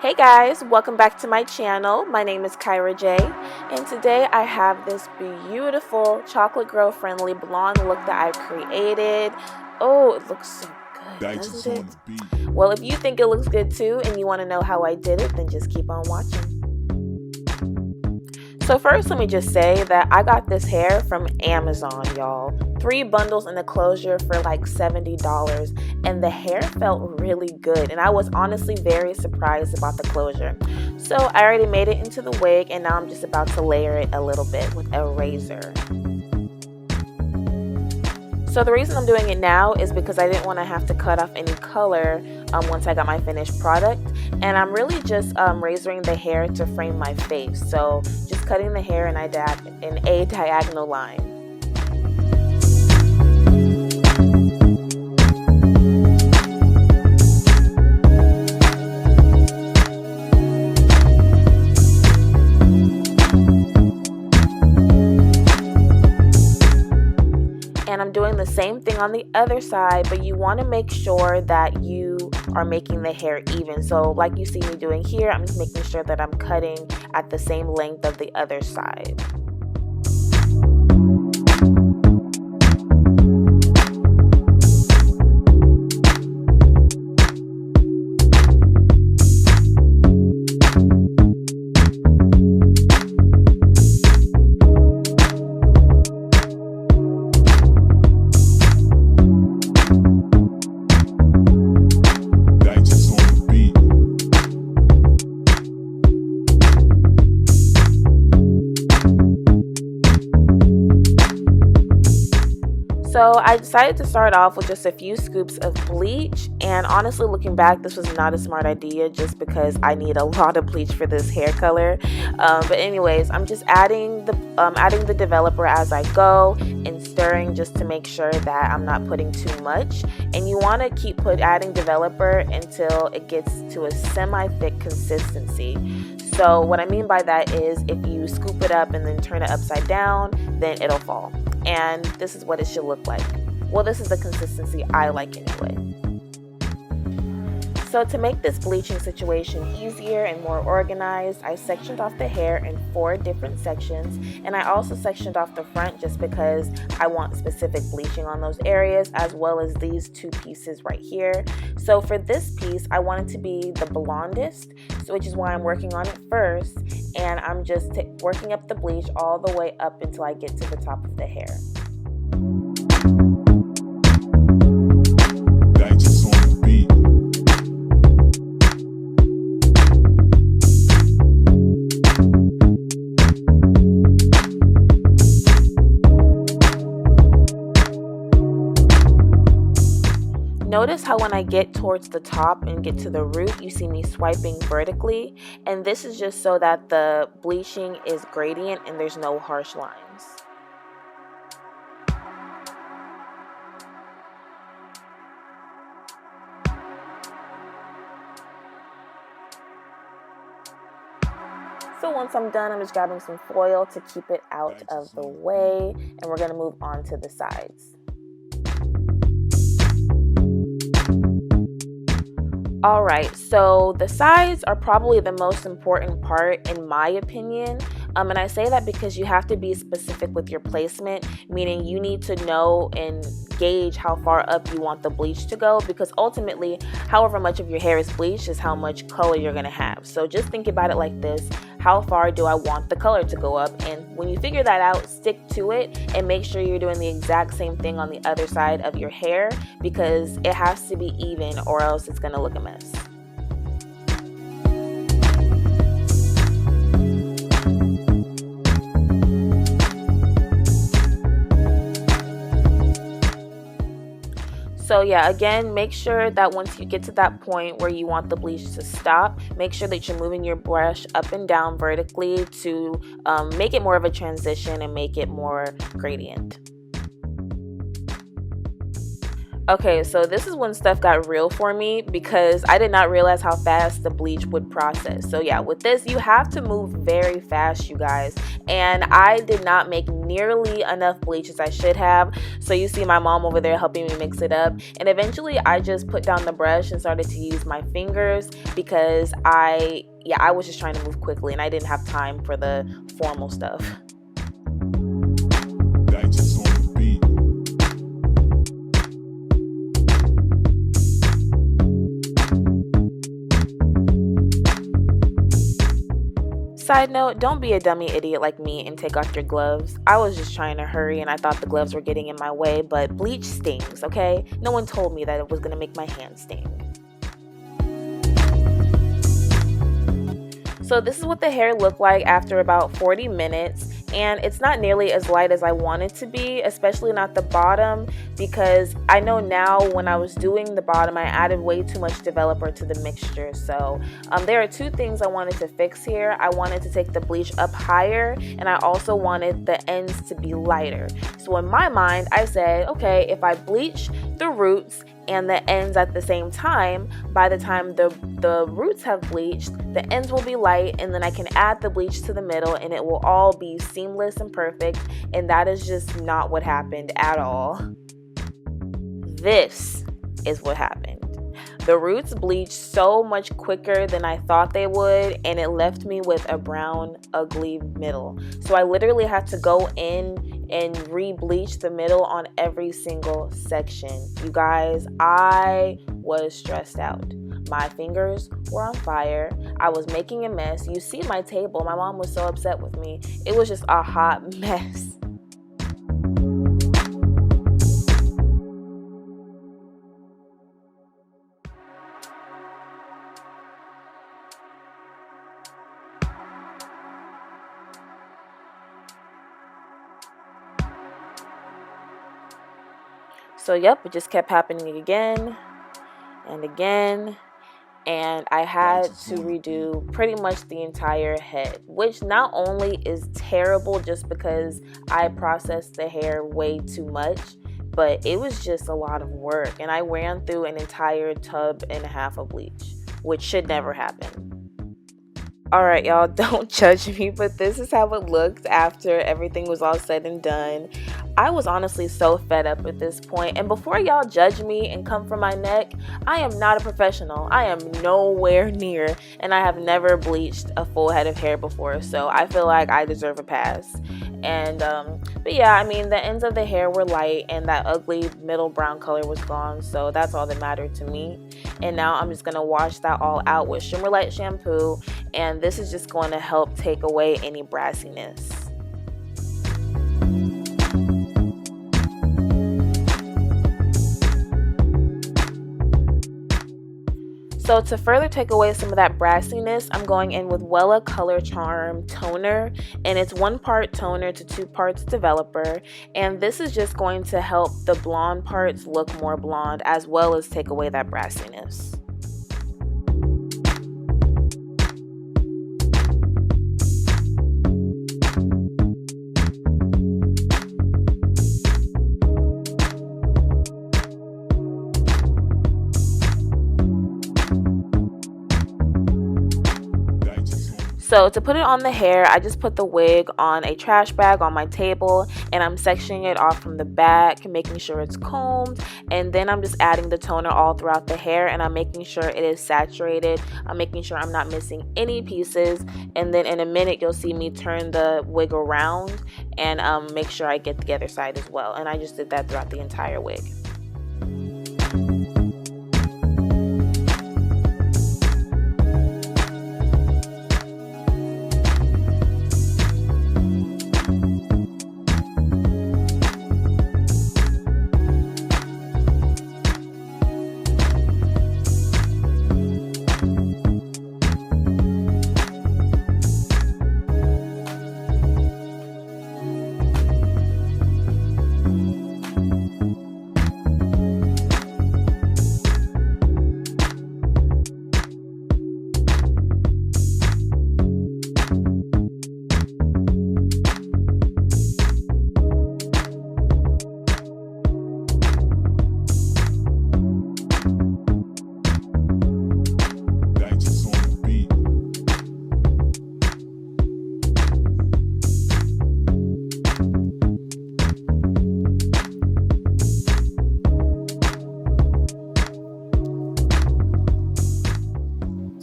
Hey guys, welcome back to my channel. My name is KyraJay, and today I have this beautiful chocolate girl friendly blonde look that I've created. Oh, it looks so good, doesn't it? Well, if you think it looks good too and you want to know how I did it, then just keep on watching. So first, let me just say that I got this hair from Amazon, y'all. 3 bundles in the closure for like $70, and the hair felt really good, and I was honestly very surprised about the closure. So I already made it into the wig, and now I'm just about to layer it a little bit with a razor. So the reason I'm doing it now is because I didn't want to have to cut off any color once I got my finished product, and I'm really just razoring the hair to frame my face. So just cutting the hair in a diagonal line. And I'm doing the same thing on the other side, but you want to make sure that you are making the hair even. So like you see me doing here, I'm just making sure that I'm cutting at the same length of the other side. So I decided to start off with just a few scoops of bleach, and honestly looking back, this was not a smart idea just because I need a lot of bleach for this hair color. But anyways, I'm just adding the developer as I go and stirring just to make sure that I'm not putting too much. And you want to keep adding developer until it gets to a semi-thick consistency. So what I mean by that is if you scoop it up and then turn it upside down, then it'll fall. And this is what it should look like. Well, this is the consistency I like anyway. So to make this bleaching situation easier and more organized, I sectioned off the hair in 4 different sections, and I also sectioned off the front just because I want specific bleaching on those areas, as well as these 2 pieces right here. So for this piece, I want it to be the blondest, which is why I'm working on it first, and I'm just working up the bleach all the way up until I get to the top of the hair. Notice how when I get towards the top and get to the root, you see me swiping vertically, and this is just so that the bleaching is gradient and there's no harsh lines. So once I'm done, I'm just grabbing some foil to keep it out of the way, and we're going to move on to the sides. Alright, so the sides are probably the most important part in my opinion, and I say that because you have to be specific with your placement, meaning you need to know and gauge how far up you want the bleach to go, because ultimately however much of your hair is bleached is how much color you're going to have. So just think about it like this: how far do I want the color to go up? And when you figure that out, stick to it and make sure you're doing the exact same thing on the other side of your hair, because it has to be even or else it's going to look a mess. So yeah, again, make sure that once you get to that point where you want the bleach to stop, make sure that you're moving your brush up and down vertically to make it more of a transition and make it more gradient. Okay, so this is when stuff got real for me because I did not realize how fast the bleach would process. So yeah, with this, you have to move very fast, you guys. And I did not make nearly enough bleach as I should have. So you see my mom over there helping me mix it up. And eventually I just put down the brush and started to use my fingers because I was just trying to move quickly and I didn't have time for the formal stuff. Side note, don't be a dummy idiot like me and take off your gloves. I was just trying to hurry and I thought the gloves were getting in my way, but bleach stings, okay? No one told me that it was going to make my hands sting. So this is what the hair looked like after about 40 minutes. And it's not nearly as light as I want it to be, especially not the bottom, because I know now when I was doing the bottom, I added way too much developer to the mixture. So there are two things I wanted to fix here. I wanted to take the bleach up higher, and I also wanted the ends to be lighter. So in my mind, I said, okay, if I bleach the roots and the ends at the same time, by the time the roots have bleached, the ends will be light, and then I can add the bleach to the middle and it will all be seamless and perfect. And that is just not what happened at all. This is what happened. The roots bleached so much quicker than I thought they would, and it left me with a brown, ugly middle. So I literally had to go in and re-bleach the middle on every single section. You guys, I was stressed out. My fingers were on fire. I was making a mess. You see my table. My mom was so upset with me. It was just a hot mess. So yep, it just kept happening again and again, and I had to redo pretty much the entire head, which not only is terrible just because I processed the hair way too much, but it was just a lot of work, and I ran through an entire tub and a half of bleach, which should never happen. Alright, y'all, don't judge me, but this is how it looked after everything was all said and done. I was honestly so fed up at this point, and before y'all judge me and come for my neck, I am not a professional. I am nowhere near, and I have never bleached a full head of hair before, so I feel like I deserve a pass. And but yeah, I mean, the ends of the hair were light and that ugly middle brown color was gone, so that's all that mattered to me. And now I'm just gonna wash that all out with Shimmer Light shampoo, and this is just going to help take away any brassiness. So to further take away some of that brassiness, I'm going in with Wella Color Charm Toner, and it's 1 part toner to 2 parts developer, and this is just going to help the blonde parts look more blonde as well as take away that brassiness. So to put it on the hair, I just put the wig on a trash bag on my table, and I'm sectioning it off from the back, making sure it's combed, and then I'm just adding the toner all throughout the hair, and I'm making sure it is saturated. I'm making sure I'm not missing any pieces, and then in a minute you'll see me turn the wig around and make sure I get the other side as well, and I just did that throughout the entire wig.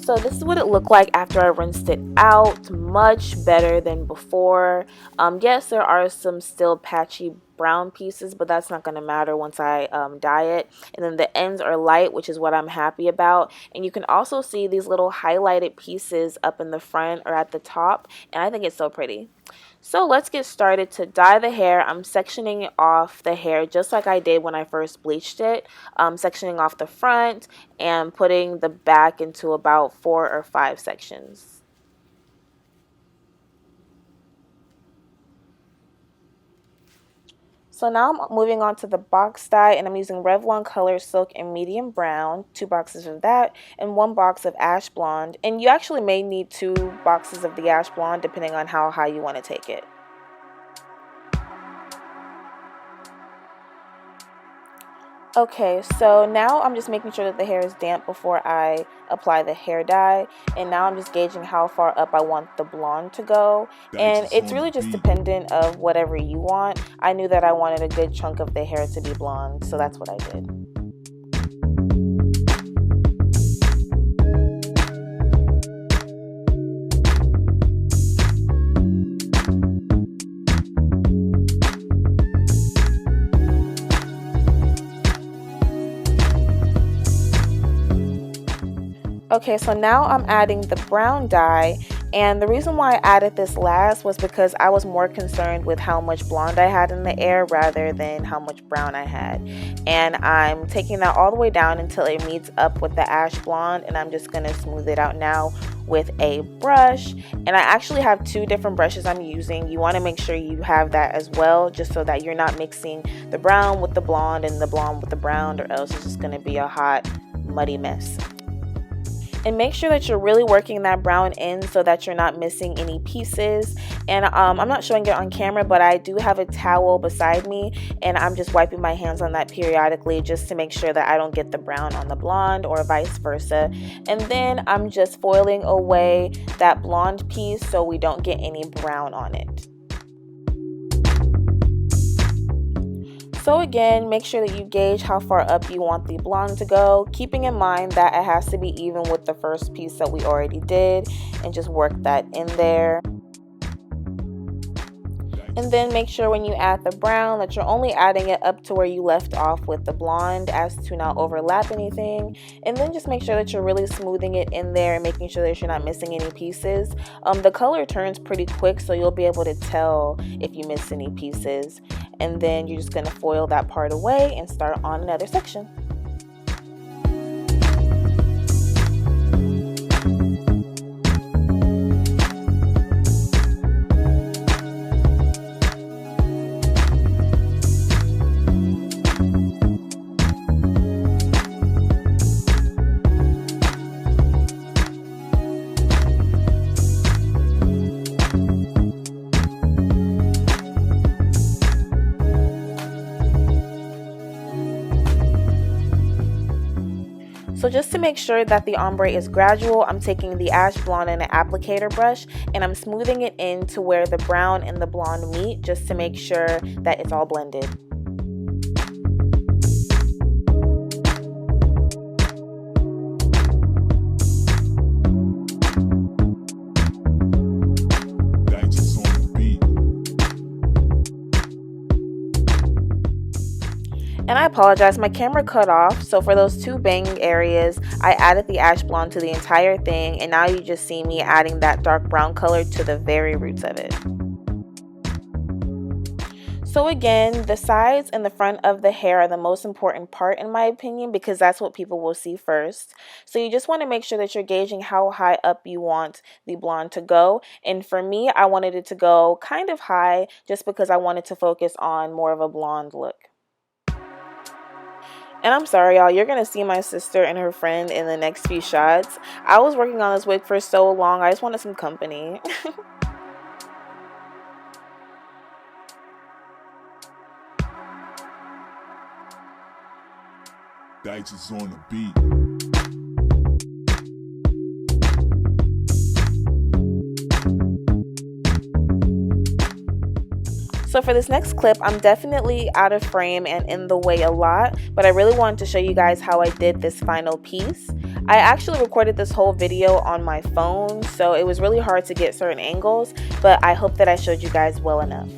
So this is what it looked like after I rinsed it out. Much better than before. Yes, there are some still patchy brown pieces, but that's not going to matter once I dye it. And then the ends are light, which is what I'm happy about. And you can also see these little highlighted pieces up in the front or at the top, and I think it's so pretty. So let's get started to dye the hair. I'm sectioning off the hair just like I did when I first bleached it, sectioning off the front and putting the back into about 4 or 5 sections. So now I'm moving on to the box dye, and I'm using Revlon ColorSilk in medium brown, 2 boxes of that, and 1 box of ash blonde. And you actually may need 2 boxes of the ash blonde depending on how high you want to take it. Okay, so now I'm just making sure that the hair is damp before I apply the hair dye, and now I'm just gauging how far up I want the blonde to go, and it's really just dependent of whatever you want. I knew that I wanted a good chunk of the hair to be blonde, so that's what I did. Okay, so now I'm adding the brown dye, and the reason why I added this last was because I was more concerned with how much blonde I had in the air rather than how much brown I had. And I'm taking that all the way down until it meets up with the ash blonde, and I'm just going to smooth it out now with a brush. And I actually have 2 different brushes I'm using. You want to make sure you have that as well, just so that you're not mixing the brown with the blonde and the blonde with the brown, or else it's just going to be a hot, muddy mess. And make sure that you're really working that brown in so that you're not missing any pieces. And I'm not showing it on camera, but I do have a towel beside me, and I'm just wiping my hands on that periodically just to make sure that I don't get the brown on the blonde or vice versa. And then I'm just foiling away that blonde piece so we don't get any brown on it. So again, make sure that you gauge how far up you want the blonde to go, keeping in mind that it has to be even with the first piece that we already did, and just work that in there. And then make sure when you add the brown that you're only adding it up to where you left off with the blonde, as to not overlap anything. And then just make sure that you're really smoothing it in there and making sure that you're not missing any pieces. The color turns pretty quick, so you'll be able to tell if you miss any pieces. And then you're just going to foil that part away and start on another section. So just to make sure that the ombre is gradual, I'm taking the ash blonde and an applicator brush, and I'm smoothing it in to where the brown and the blonde meet, just to make sure that it's all blended. And I apologize, my camera cut off, so for those 2 banging areas, I added the ash blonde to the entire thing, and now you just see me adding that dark brown color to the very roots of it. So again, the sides and the front of the hair are the most important part in my opinion, because that's what people will see first. So you just want to make sure that you're gauging how high up you want the blonde to go. And for me, I wanted it to go kind of high just because I wanted to focus on more of a blonde look. And I'm sorry, y'all, you're going to see my sister and her friend in the next few shots. I was working on this wig for so long, I just wanted some company. Digits on the beat. So for this next clip, I'm definitely out of frame and in the way a lot, but I really wanted to show you guys how I did this final piece. I actually recorded this whole video on my phone, so it was really hard to get certain angles, but I hope that I showed you guys well enough.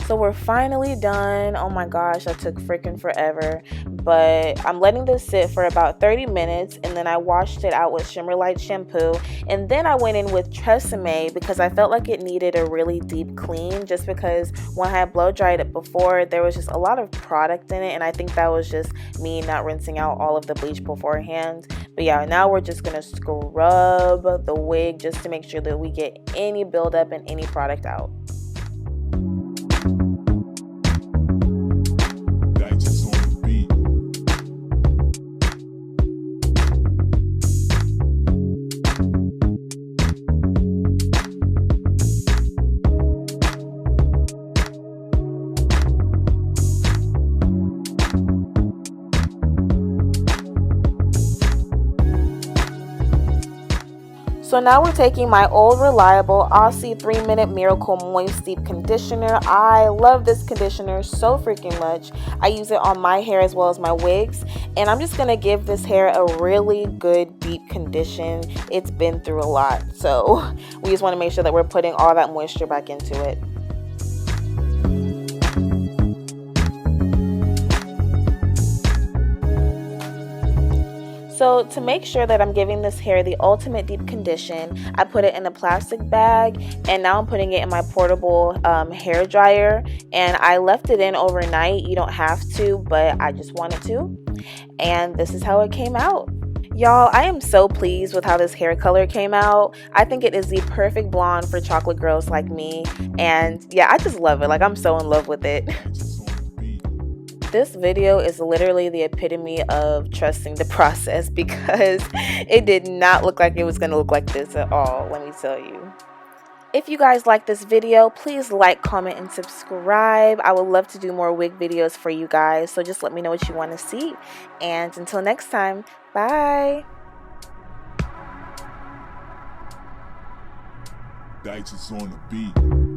So we're finally done. Oh my gosh, that took freaking forever. But I'm letting this sit for about 30 minutes, and then I washed it out with Shimmer Light shampoo. And then I went in with Tresemme because I felt like it needed a really deep clean, just because when I had blow dried it before, there was just a lot of product in it, and I think that was just me not rinsing out all of the bleach beforehand. But yeah, now we're just gonna scrub the wig just to make sure that we get any buildup and any product out. So now we're taking my old reliable Aussie 3-minute Miracle Moist Deep Conditioner. I love this conditioner so freaking much. I use it on my hair as well as my wigs. And I'm just going to give this hair a really good deep condition. It's been through a lot. So we just want to make sure that we're putting all that moisture back into it. So to make sure that I'm giving this hair the ultimate deep condition, I put it in a plastic bag, and now I'm putting it in my portable hair dryer, and I left it in overnight. You don't have to, but I just wanted to, and this is how it came out. Y'all, I am so pleased with how this hair color came out. I think it is the perfect blonde for chocolate girls like me, and yeah, I just love it. Like, I'm so in love with it. This video is literally the epitome of trusting the process, because it did not look like it was going to look like this at all, let me tell you. If you guys like this video, please like, comment, and subscribe. I would love to do more wig videos for you guys, so just let me know what you want to see. And until next time, bye! Dice is on the beat.